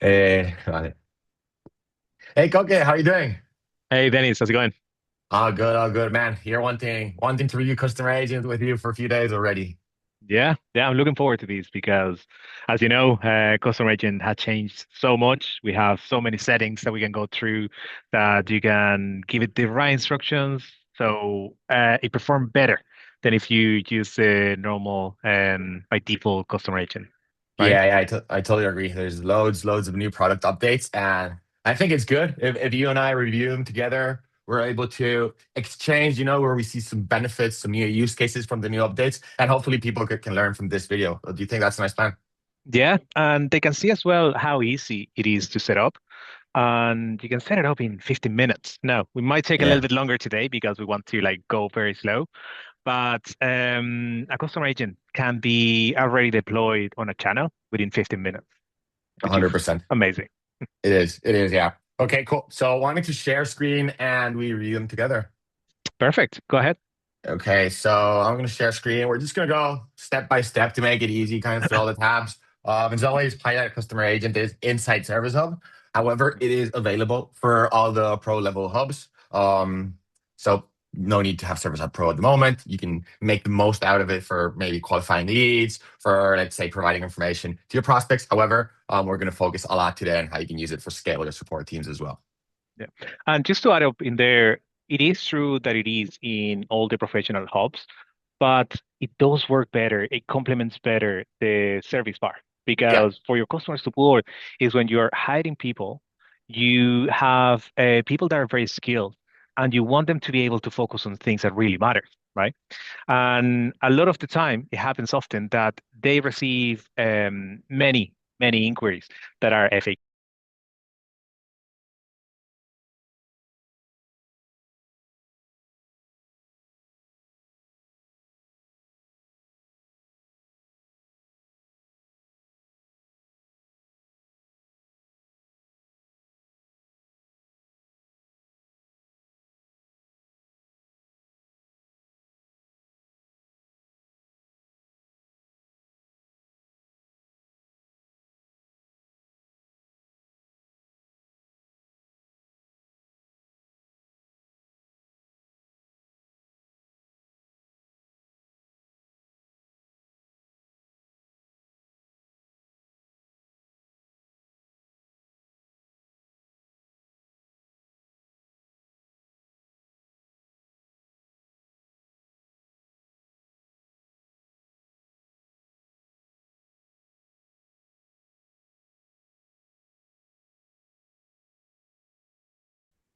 Vale. Hey, Koke, how you doing? Hey Dennis, how's it going? All good, man. Here, wanting to review Customer Agent with you for a few days already. Yeah, I'm looking forward to these because, as you know, Customer Agent has changed so much. We have so many settings that we can go through that you can give it the right instructions, so it performs better than if you use the normal by default Customer Agent, right? I totally agree. There's loads of new product updates, and I think it's good if you and I review them together. We're able to exchange, where we see some benefits, some new use cases from the new updates, and hopefully people can learn from this video. Do you think that's a nice plan? Yeah, and they can see as well how easy it is to set up. And you can set it up in 15 minutes. Now, we might take a little Yeah, bit longer today because we want to like go very slow. But a customer agent can be already deployed on a channel within 15 minutes, which is 100%. amazing. It is, yeah. Okay, cool. So wanting to share screen and we review them together. Perfect. Go ahead. Okay, so I'm going to share screen. We're just going to go step by step to make it easy, kind of through all the tabs. As always, Pilot Customer Agent is inside Service Hub. However, it is available for all the pro level hubs. So no need to have Service Hub Pro at the moment. You can make the most out of it for maybe qualifying leads, for let's say providing information to your prospects. However, we're going to focus a lot today on how you can use it for scale your support teams as well. Yeah. And just to add up in there, it is true that it is in all the professional hubs, but it does work better. It complements better the service bar Yeah, because for your customer support is when you're hiring people, you have people that are very skilled and you want them to be able to focus on things that really matter, right? And a lot of the time, it happens often that they receive many inquiries that are FAQ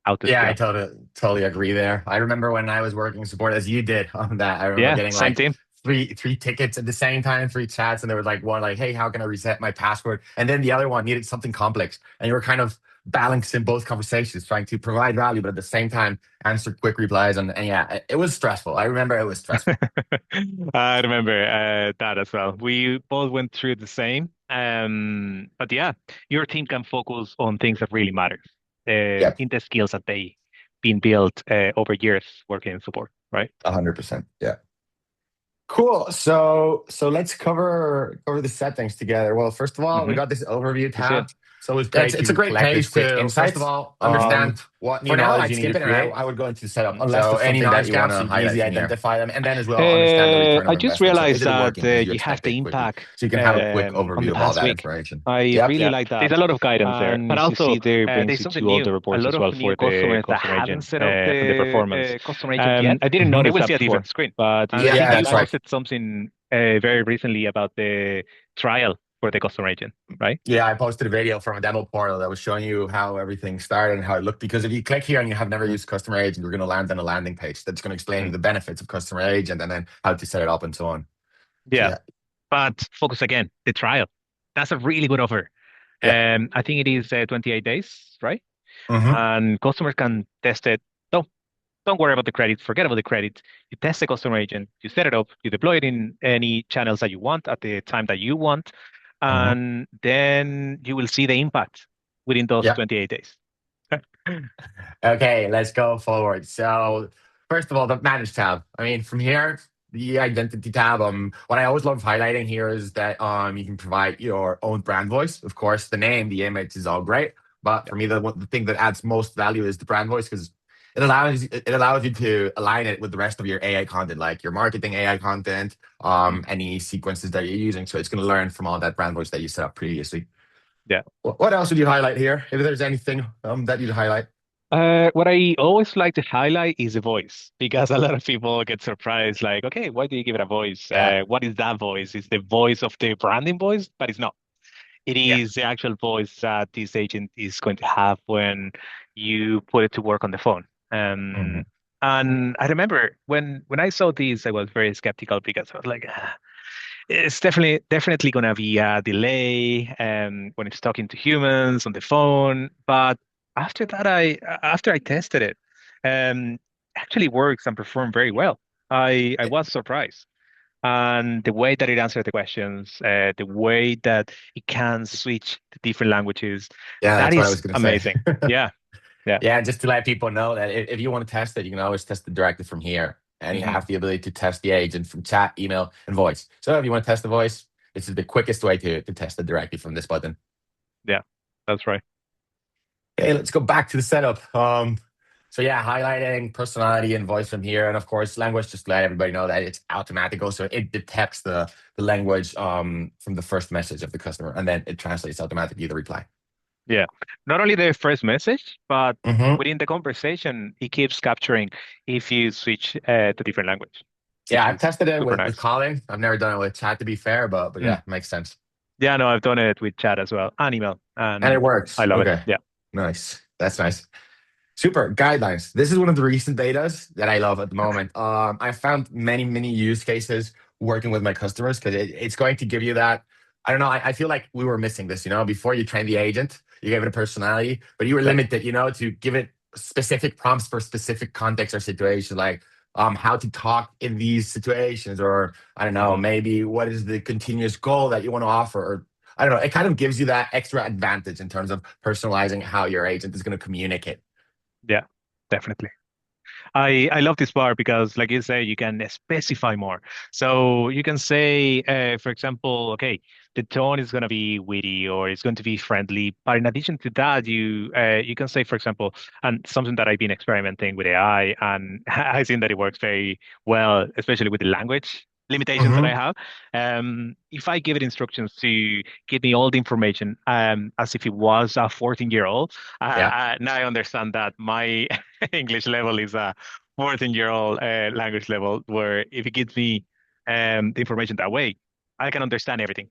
out to yeah, I scale. totally agree there. I remember when I was working support as you did on that. I remember Yeah, getting same like team. three tickets at the same time, three chats, and there was like one like, "Hey, how can I reset my password?" And then the other one needed something complex, and you were kind of balancing both conversations, trying to provide value, but at the same time answer quick replies. And yeah, it was stressful. I remember it was stressful. I remember that as well. We both went through the same. But yeah, your team can focus on things that really matter, Yep, in the skills that they been built over years working in support, right? 100%. Yeah. Cool. So let's cover the settings together. Well, first of all, we Mm-hmm. got this overview Proceed. tab. So it's great It's a to great collect these page quick to, first of insights. all, Understand what new for now, knowledge I'd you need skip to it and create. I I would go into setup unless so there's any something that knowledge you want gaps, to you can highlight easily from here. identify them. And then as well, understand the return I of just investment. So realized is it that working? Did you you have expect it the quickly? impact So you can have a quick on the overview of all past that week. information. I Yep, really yep. like that. There's a lot of guidance there. And But as you also, see there, it there's brings you something to all new. the A reports lot as of well new for the customers that customer haven't agent set up for the performance. the customer agent yet, I didn't they notice will that see a before, different screen. but And I yeah, think you that's right. posted something very recently about the trial for the customer agent, right? Yeah, I posted a video from a demo portal that was showing you how everything started and how it looked. Because if you click here and you have never used Customer Agent, you're going to land on a landing page that's going to explain you Mm. the benefits of Customer Agent and then how to set it up and so on. So Yeah, yeah, but focus again, the trial. That's a really good offer. yeah, I think it is 28 days, right? hmm And customers can test it. Don't worry about the credits. Forget about the credits. You test the customer agent, you set it up, you deploy it in any channels that you want at the time that you want, hmm and then you will see the impact within those yeah. 28 days. Okay, let's go forward. So first of all, the Manage tab. I mean, from here. the identity tab, what I always love highlighting here is that you can provide your own brand voice. Of course, the name, the image is all great, but Yeah. for me, the thing that adds most value is the brand voice because it allows you to align it with the rest of your AI content, like your marketing AI content, Mm. any sequences that you're using. So it's going to learn from all that brand voice that you set up previously. Yeah. What else would you highlight here? If there's anything that you'd highlight? What I always like to highlight is the voice because a lot of people get surprised, like, okay, why do you give it a voice? Yeah, What is that voice? It's the voice of the branding voice, but it's not. It yeah. is the actual voice that this agent is going to have when you put it to work on the phone. Mhm. And I remember when I saw this, I was very skeptical because I was like, it's definitely gonna be a delay when it's talking to humans on the phone. But after I tested it, actually works and performed very well. I was surprised. And the way that it answered the questions, the way that it can switch to different languages, Yeah, that that's what I is was going to say. amazing. Yeah, yeah. Yeah, just to let people know that if you want to test it, you can always test it directly from here. And you Hmm. have the ability to test the agent from chat, email, and voice. So if you want to test the voice, this is the quickest way to test it directly from this button. Yeah, that's right. Okay, let's go back to the setup. So yeah, highlighting personality and voice from here, and of course language. Just to let everybody know that it's automatic. Also, it detects the language from the first message of the customer, and then it translates automatically the reply. Yeah. Not only the first message, but Hmm. within the conversation, it keeps capturing if you switch to different language, Yeah, which I've is tested it super with nice. calling. I've never done it with chat, to be fair, but Mm. yeah, makes sense. Yeah, no, I've done it with chat as well and email, And and it I works. love it. Okay, Yeah. nice. That's nice. Super guidelines. This is one of the recent betas that I love at the moment. I found many use cases working with my customers because it's going to give you that. I don't know. I feel like we were missing this. Before you train the agent, you gave it a personality, but you were Yeah. limited. To give it specific prompts for specific context or situation, like how to talk in these situations, or I don't know, Hmm. maybe what is the continuous goal that you want to offer, or I don't know. It kind of gives you that extra advantage in terms of personalizing how your agent is going to communicate. Yeah, definitely. I love this part because, like you say, you can specify more. So you can say, for example, okay, the tone is going to be witty or it's going to be friendly. But in addition to that, you can say, for example, and something that I've been experimenting with AI, and I've seen that it works very well, especially with the language limitations that I Hmm. have. If I give it instructions to give me all the information, as if it was a 14-year-old, Yeah. now I understand that my English level is a 14-year-old language level where if it gives me the information that way, I can understand everything.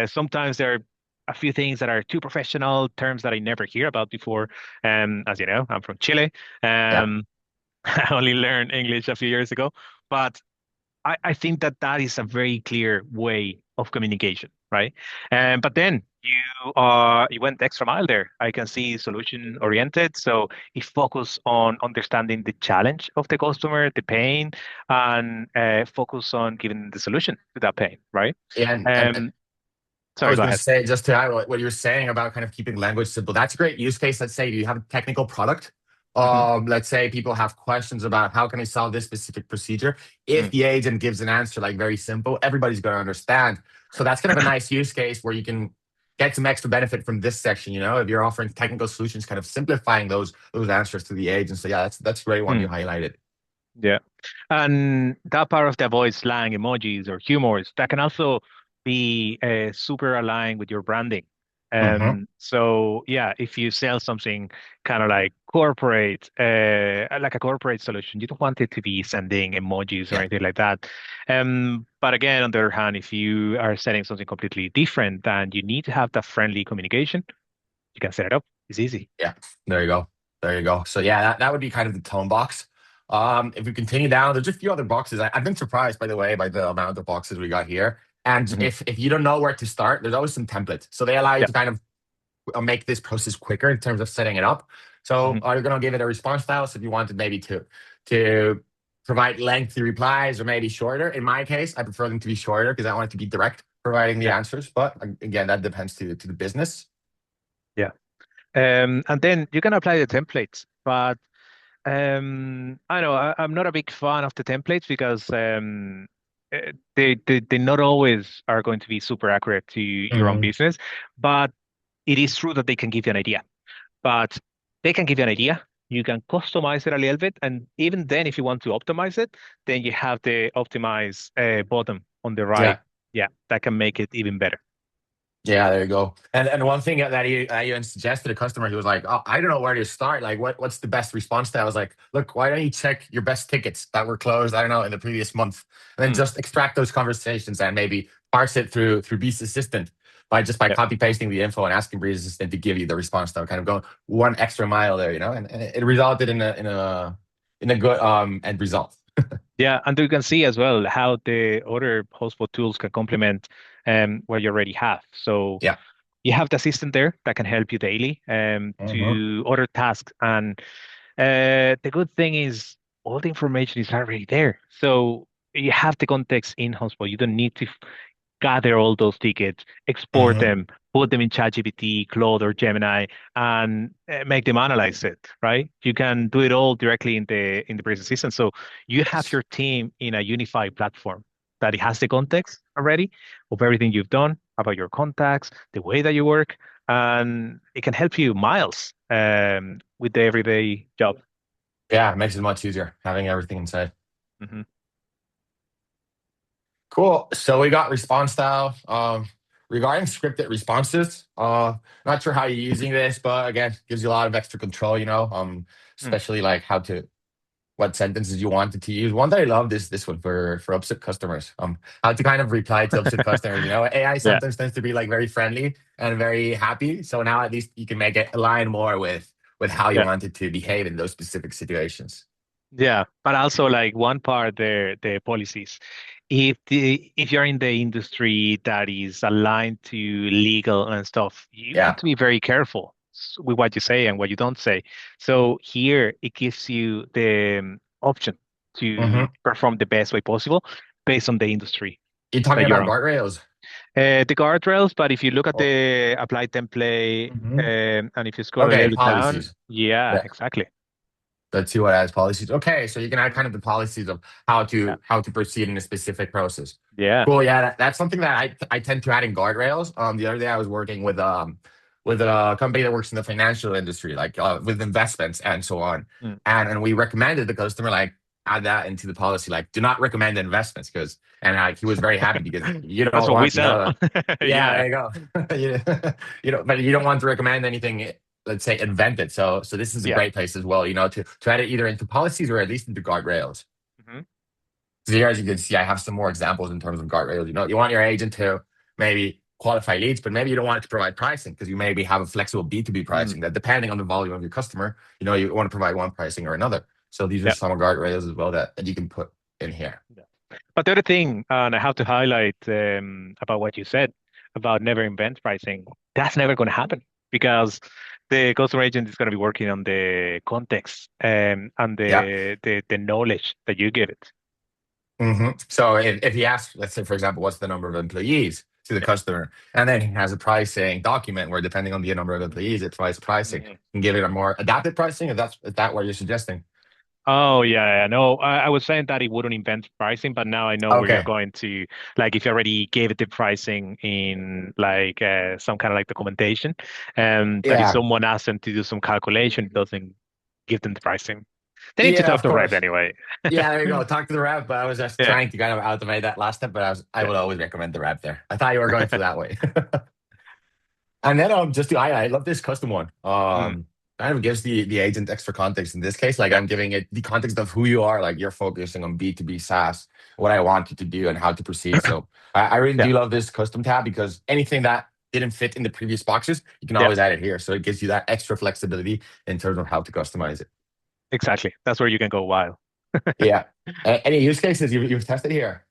Sometimes there are a few things that are too professional, terms that I never hear about before. As you know, I'm from Chile. Yeah. Um, I only learned English a few years ago, but I think that that is a very clear way of communication, right? But then you went the extra mile there. I can see solution oriented, so it focus on understanding the challenge of the customer, the pain, and focus on giving the solution to that pain, right? Yeah, and Um, I sorry, was go going to ahead. say, just to add what you're saying about kind of keeping language simple, that's a great use case. Let's say you have a technical product. Hmm. Let's say people have questions about how can I solve this specific procedure. If Mm, the agent gives an answer like very simple, everybody's going to understand. So that's kind of a nice use case where you can get some extra benefit from this section. If you're offering technical solutions, kind of simplifying those answers to the agent. So yeah, that's a great one you mm. highlighted. Yeah. And that part of the avoid slang, emojis, or humors, that can also be super aligned with your branding. Hmm. So yeah, if you sell something kind of like a corporate solution, you don't want it to be sending emojis or Yeah. anything like that. But again, on the other hand, if you are selling something completely different, then you need to have that friendly communication. You can set it up. It's easy. Yeah, there you go. There you go. So yeah, that would be kind of the tone box. If we continue down, there's a few other boxes. I've been surprised, by the way, by the amount of boxes we got here. And Hmm. if you don't know where to start, there's always some templates. So they allow you Yeah. to kind of make this process quicker in terms of setting it up. So Hmm. you're going to give it a response style. So if you wanted maybe to provide lengthy replies or maybe shorter, in my case, I prefer them to be shorter because I want it to be direct providing the Yeah. answers. But again, that depends to the business. Yeah. And then you can apply the templates, but I know I'm not a big fan of the templates because they not always are going to be super accurate to your own Hmm. business, but it is true that they can give you an idea. But they can give you an idea. You can customize it a little bit, and even then, if you want to optimize it, then you have the optimize button on the right. Yeah. Yeah, that can make it even better. Yeah, there you go. And one thing that I even suggested to the customer, he was like, "Oh, I don't know where to start. Like, what's the best response to that?" I was like, "Look, why don't you check your best tickets that were closed? I don't know in the previous month, and then Mm, just extract those conversations and maybe parse it through Beast Assistant by yeah, copy pasting the info and asking Breeze Assistant to give you the response. That kind of go one extra mile there, and it resulted in a good end result. yeah, and you can see as well how the other HubSpot tools can complement what you already have. So Yeah. you have the assistant there that can help you daily Hmm. to other tasks. And the good thing is all the information is already there. So you have the context in HubSpot. You don't need to gather all those tickets, export Hmm. them, put them in ChatGPT, Claude, or Gemini, and make them analyze it, right? You can do it all directly in the Braze system. So you have Nice. your team in a unified platform that it has the context already of everything you've done about your contacts, the way that you work, and it can help you miles with the everyday job. Yeah, it makes it much easier having everything inside. Hmm. Cool. So we got response style. Regarding scripted responses, not sure how you're using this, but again, gives you a lot of extra control, Mm, especially like what sentences you wanted to use. One that I love is this one for upset customers. How to kind of reply to upset customers. AI yeah. sometimes tends to be like very friendly and very happy. So now at least you can make it align more with how you Yeah. want it to behave in those specific situations. Yeah, but also like one part the policies. If you're in the industry that is aligned to legal and stuff, you have Yeah. to be very careful with what you say and what you don't say. So here it gives you the option to Hmm. perform the best way possible based on the industry You're talking that you're about on. guardrails. The guardrails, but if you look at Oh, the apply template mhm. and if you scroll a little Okay, bit down, policies. yeah, Yeah. exactly. The two as policies. Okay, so you can add Mhm. kind of the policies of how Yeah, to proceed in a specific process. yeah, Cool. Yeah, that's something that I tend to add in guardrails. The other day I was working with a company that works in the financial industry, like with investments and so on, mm. and we recommended the customer like add that into the policy, like do not recommend investments because and he was very happy because you That's don't what we want sell. yeah, Yeah. there you go. you, but you don't want to recommend anything, let's say, invented. So this is a Yeah. great place as well, to add it either into policies or at least into guardrails. Hmm. So here, as you can see, I have some more examples in terms of guardrails. You want your agent to maybe qualify leads, but maybe you don't want it to provide pricing because you maybe have a flexible B2B Mm. pricing that depending on the volume of your customer, you want to provide one pricing or another. So these are Yeah. some guardrails as well that you can put in here. Yeah. But the other thing, and I have to highlight about what you said about never invent pricing, that's never going to happen because the customer agent is going to be working on the context and Yeah. the knowledge that you give it. So if he asks, let's say, for example, what's the number of employees to the Yeah. customer, and then he has a pricing document where depending on the number of employees, it provides pricing, Mhm. and give it a more adapted pricing, is that what you're suggesting? Oh yeah, yeah, no, I was saying that it wouldn't invent pricing, but now I know where you're Okay. going to. Like, if you already gave it the pricing in like some kind of like documentation, that if Yeah. someone asks them to do some calculation, it doesn't give them the pricing. They need to Yeah, talk of to Rep course. anyway. Yeah, there you go. Talk to the rep, but I was just Yeah, trying to kind of automate that last step, but I yeah, would always recommend the rep there. I thought you were going for that way. And then just to I love this custom one. mm, Kind of gives the agent extra context in this case. Like yeah, I'm giving it the context of who you are, like you're focusing on B2B SaaS, what I want you to do and how to proceed. So I really yeah, do love this custom tab because anything that didn't fit in the previous boxes, you can yeah, always add it here. So it gives you that extra flexibility in terms of how to customize it. exactly. That's where you can go wild. Yeah. Any use cases you've tested here?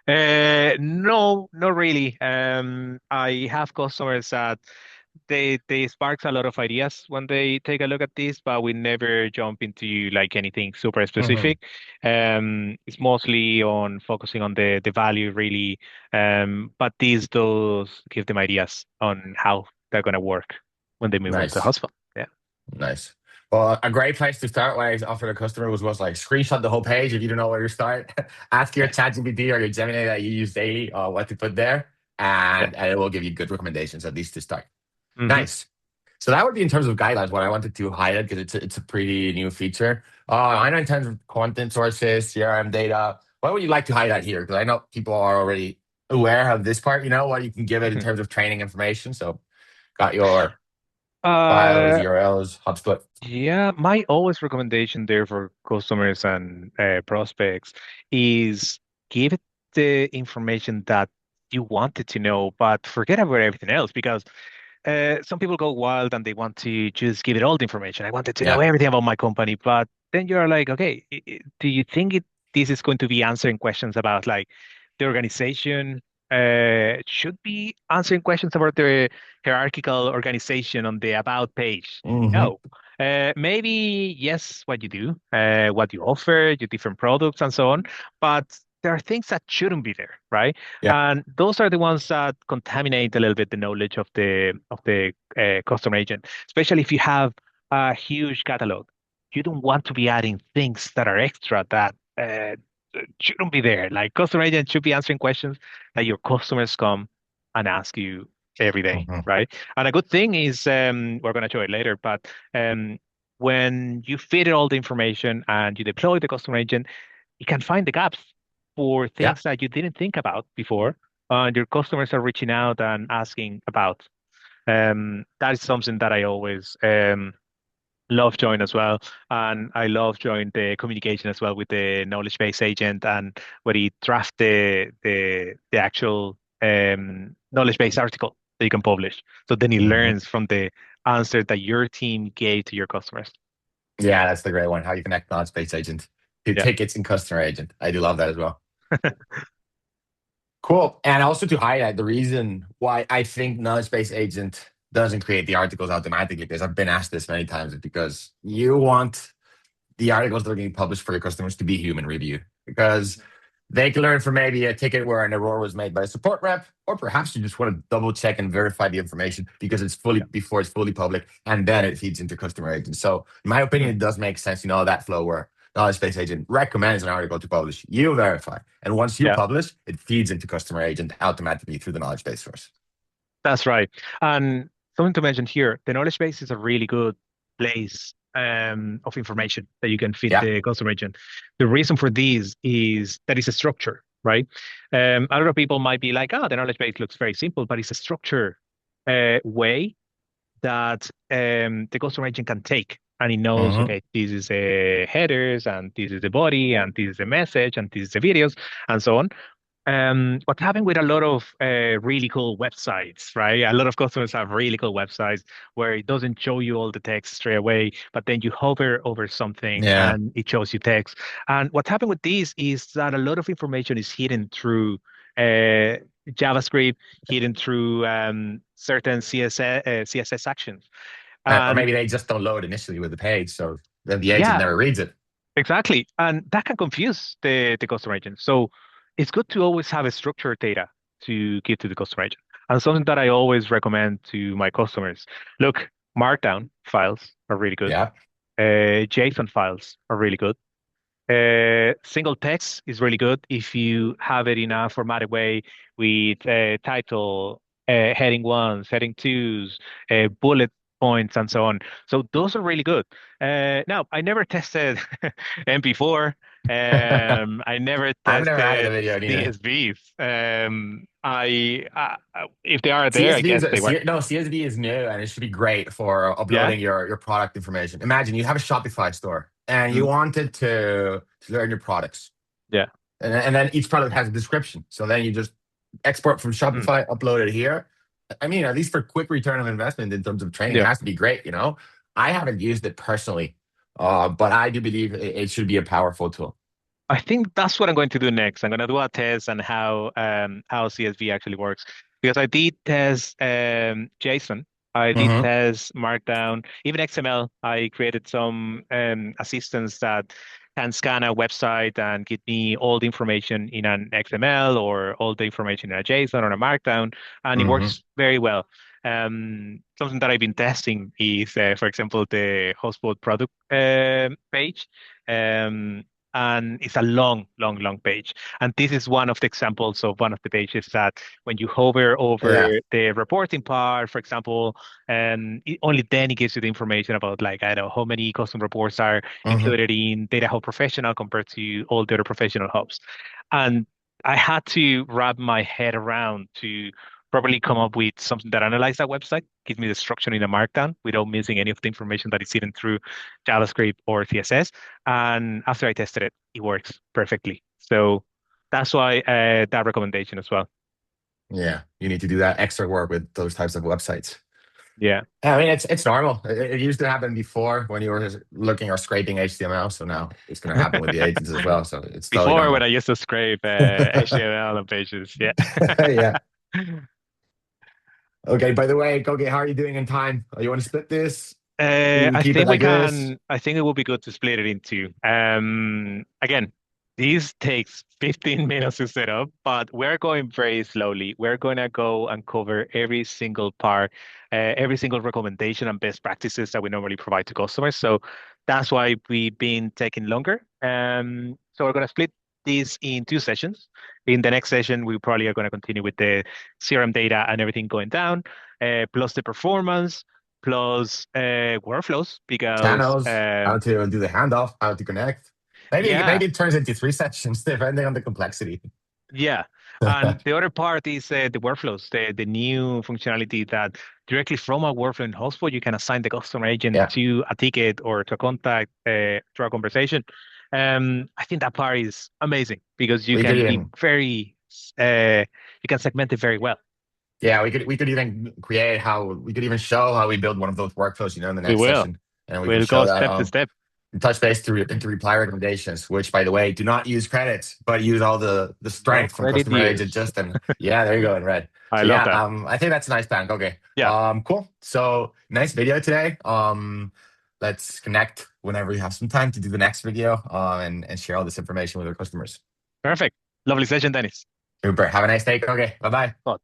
No, not really. I have customers that they sparks a lot of ideas when they take a look at this, but we never jump into like anything super Hmm. specific. It's mostly on focusing on the value really. But these does give them ideas on how they're gonna work when they move on to Nice. HubSpot. Yeah. Nice. Well, a great place to start when I offered a customer was like screenshot the whole page if you don't know where to start. Ask your Yeah, ChatGPT or your Gemini that you use daily what to put there, yeah. and it will give you good recommendations at least to start. Hmm. Nice. So that would be in terms of guidelines, what I wanted to highlight because it's a pretty new feature. I know in terms of content sources, CRM data, what would you like to highlight here? Because I know people are already aware of this part, what you can give it in terms of training information. So got your files, Uh, URLs, HubSpot. yeah, my always recommendation there for customers and prospects is give it the information that you wanted to know, but forget about everything else because some people go wild and they want to just give it all the information. I wanted to know Yeah. everything about my company, but then you're like, okay, do you think this is going to be answering questions about like the organization? Should be answering questions about the hierarchical organization on the about page. Hmm. No. Maybe yes, what you do, what you offer, your different products and so on, but there are things that shouldn't be there, right? Yeah. And those are the ones that contaminate a little bit the knowledge of the customer agent, especially if you have a huge catalog. You don't want to be adding things that are extra that shouldn't be there. Like customer agent should be answering questions that your customers come and ask you every day, Hmm. right? And a good thing is we're going to show it later, but um, when you feed it all the information and you deploy the customer agent, you can find the gaps for Yeah. things that you didn't think about before. And your customers are reaching out and asking about. That is something that I always love join as well. And I love join the communication as well with the knowledge base agent and where he draft the actual knowledge base article that you can publish. So then he Hmm. learns from the answer that your team gave to your customers. Yeah, that's the great one. How you connect non-space agent to Yeah. tickets and customer agent. I do love that as well. Cool. And also to highlight the reason why I think knowledge-based agent doesn't create the articles automatically, because I've been asked this many times, is because you want the articles that are getting published for your customers to be human review. Because they can learn from maybe a ticket where an error was made by a support rep, or perhaps you just want to double check and verify the information because it's fully Yeah. before it's fully public, and then it feeds into customer agents. So, in my opinion, Mhm. it does make sense, that flow where knowledge base agent recommends an article to publish, you verify, and once you Yeah. publish, it feeds into customer agent automatically through the knowledge base source. That's right. And something to mention here, the knowledge base is a really good place of information that you can feed Yeah. the customer agent. The reason for this is that it's a structure, right? A lot of people might be like, oh, the knowledge base looks very simple, but it's a structure way that the customer agent can take. And he knows, Hmm. okay, this is the headers, and this is the body, and this is the message, and this is the videos, and so on. What's happened with a lot of really cool websites, right? A lot of customers have really cool websites where it doesn't show you all the text straight away, but then you hover over something Yeah. and it shows you text. And what's happened with this is that a lot of information is hidden through JavaScript, hidden through certain CSS actions. Or And maybe they just don't load initially with the page, so then the agent yeah, never reads it. exactly. And that can confuse the customer agent. So it's good to always have a structured data to give to the customer agent. And something that I always recommend to my customers, look, Markdown files are really good. Yeah. JSON files are really good. Single text is really good if you have it in a formatted way with title, heading ones, heading twos, bullet points, and so on. So those are really good. Now, I never tested MP4. I never I've never added a tested video neither. CSVs. If they are there, I CSV guess they work. no, CSV is new and it should be great for Yeah, uploading your product information. Imagine you have a Shopify store and you mm, wanted to learn your products. yeah, And then each product has a description. So then you just export from mm, Shopify, upload it here. I mean, at least for quick return on investment in terms of training, it yeah. has to be great. I haven't used it personally, but I do believe it should be a powerful tool. I think that's what I'm going to do next. I'm going to do a test on how CSV actually works because I did test JSON, I did Hmm. test Markdown, even XML. I created some assistants that can scan a website and give me all the information in an XML or all the information in a JSON or a Markdown, and it Hmm. works very well. Something that I've been testing is, for example, the HubSpot product page. Um, and it's a long, long, long page. And this is one of the examples of one of the pages that when you hover over Yeah. the reporting part, for example, only then it gives you the information about like, I don't know, how many custom reports are Hmm. included in Data Hub Professional compared to all the other professional hubs. And I had to wrap my head around to probably come up with something that analyzes that website, gives me the structure in a markdown without missing any of the information that is hidden through JavaScript or CSS. And after I tested it, it works perfectly. So that's why that recommendation as well. Yeah. You need to do that extra work with those types of websites. Yeah. Yeah, I mean, it's normal. It used to happen before when you were looking or scraping HTML. So now it's going to happen with the agents as well. So it's totally Before when I normal. used to scrape HTML on pages. Yeah. Yeah. Okay. By the way, Kogi, how are you doing in time? You want to split this? We I keep it think we like this? can. I think it would be good to split it into. Again, this takes 15 minutes to set up, but we're going very slowly. We're going to go and cover every single part, every single recommendation and best practices that we normally provide to customers. So that's why we've been taking longer. So we're going to split this in two sessions. In the next session, we probably are going to continue with the CRM data and everything going down, plus the performance plus workflows because Channels, how to do the handoff, how to connect. yeah, Maybe it turns into three sessions depending on the complexity. yeah. And the other part is the workflows, the new functionality that directly from a workflow in HubSpot, you can assign the customer agent Yeah. to a ticket or to a contact through a conversation. I think that part is amazing because you We could can be even very you can segment it very well. Yeah, we could even create how we could even show how we build one of those workflows, in the We next will. session. And we can We'll show go that step to step. touch base into reply recommendations, which by the way, do not use credits, but use all the No strength from credit customer agent use. just and yeah, there you go in red. I So love yeah, that. I think that's a nice plan. Okay. Yeah, Cool. So nice video today. Let's connect whenever you have some time to do the next video and share all this information with our customers. perfect. Lovely session, Dennis. Super. Have a nice day. Okay. Bye bye. But